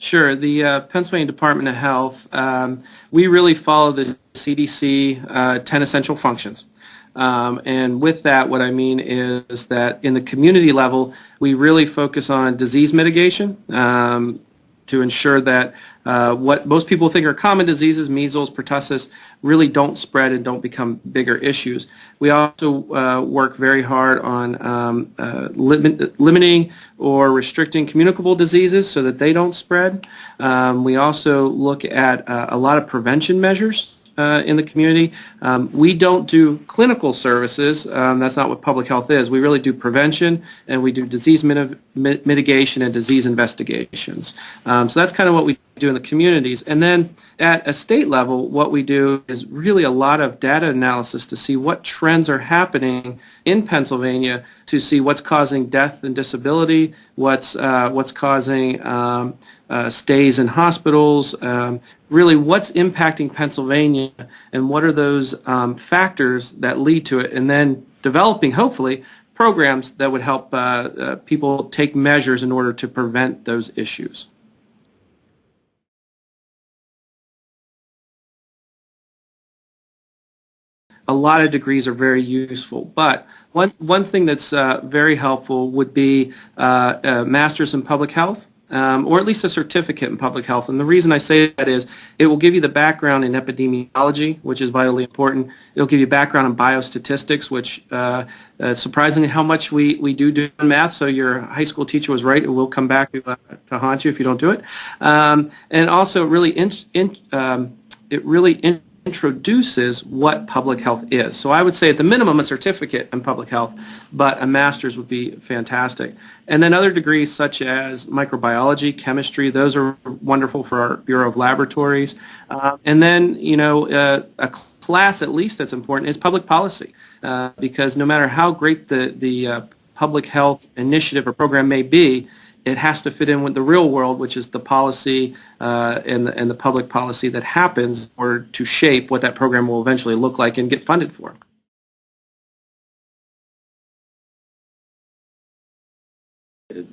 Sure. The Pennsylvania Department of Health, we really follow the CDC 10 essential functions. And with that, what I mean is that in the community level, we really focus on disease mitigation to ensure that what most people think are common diseases, measles, pertussis, really don't spread and don't become bigger issues. We also work very hard on limiting or restricting communicable diseases so that they don't spread. We also look at a lot of prevention measures in the community. We don't do clinical services. That's not what public health is. We really do prevention, and we do disease mitigation and disease investigations. So that's kind of what we do in the communities. And then at a state level, what we do is really a lot of data analysis to see what trends are happening in Pennsylvania, to see what's causing death and disability, what's causing stays in hospitals, really what's impacting Pennsylvania, and what are those factors that lead to it, and then developing, hopefully, programs that would help people take measures in order to prevent those issues. A lot of degrees are very useful, but one thing that's very helpful would be a master's in public health, or at least a certificate in public health. And the reason I say that is it will give you the background in epidemiology, which is vitally important. It'll give you background in biostatistics, which surprisingly how much we do in math. So your high school teacher was right. It will come back to haunt you if you don't do it. And also it really introduces what public health is. So I would say at the minimum a certificate in public health, but a master's would be fantastic. And then other degrees such as microbiology, chemistry, those are wonderful for our Bureau of Laboratories. And then, a class at least that's important is public policy, because no matter how great the public health initiative or program may be, it has to fit in with the real world, which is the policy and the public policy that happens, or to shape what that program will eventually look like and get funded for.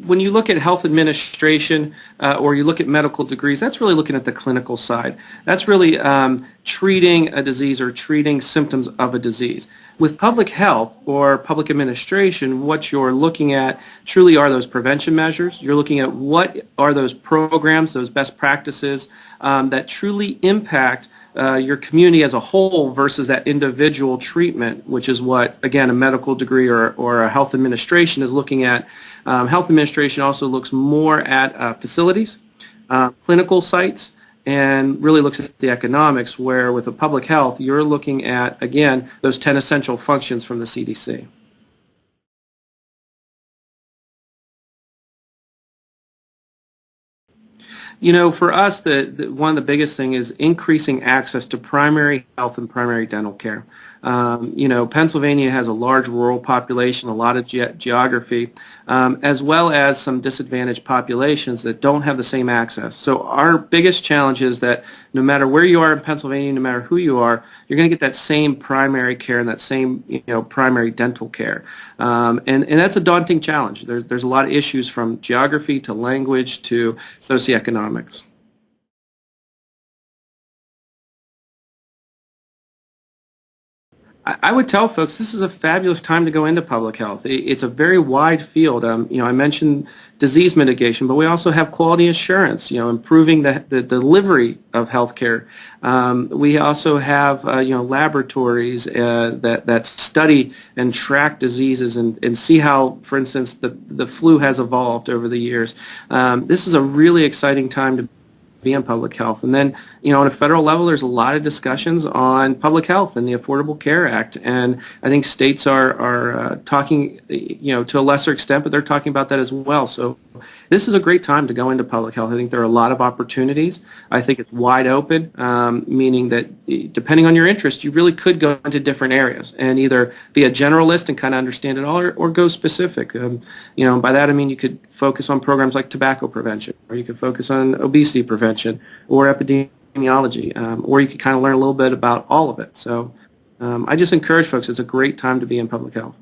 When you look at health administration or you look at medical degrees, that's really looking at the clinical side. That's really treating a disease or treating symptoms of a disease. With public health or public administration, what you're looking at truly are those prevention measures. You're looking at what are those programs, those best practices that truly impact your community as a whole versus that individual treatment, which is what, again, a medical degree or a health administration is looking at. Health administration also looks more at facilities, clinical sites, and really looks at the economics, where with a public health, you're looking at, again, those 10 essential functions from the CDC. For us, one of the biggest thing is increasing access to primary health and primary dental care. Pennsylvania has a large rural population, a lot of geography, as well as some disadvantaged populations that don't have the same access. So our biggest challenge is that no matter where you are in Pennsylvania, no matter who you are, you're going to get that same primary care and that same primary dental care. And that's a daunting challenge. There's a lot of issues from geography to language to socioeconomics. I would tell folks this is a fabulous time to go into public health. It's a very wide field. I mentioned disease mitigation, but we also have quality assurance, improving the delivery of healthcare. We also have, laboratories that study and track diseases and see how, for instance, the flu has evolved over the years. This is a really exciting time to be in public health. And then, on a federal level, there's a lot of discussions on public health and the Affordable Care Act. And I think states are talking, to a lesser extent, but they're talking about that as well. So this is a great time to go into public health. I think there are a lot of opportunities. I think it's wide open, meaning that depending on your interest, you really could go into different areas and either be a generalist and kind of understand it all, or go specific. By that I mean you could focus on programs like tobacco prevention, or you could focus on obesity prevention or epidemiology, or you could kind of learn a little bit about all of it. So I just encourage folks, it's a great time to be in public health.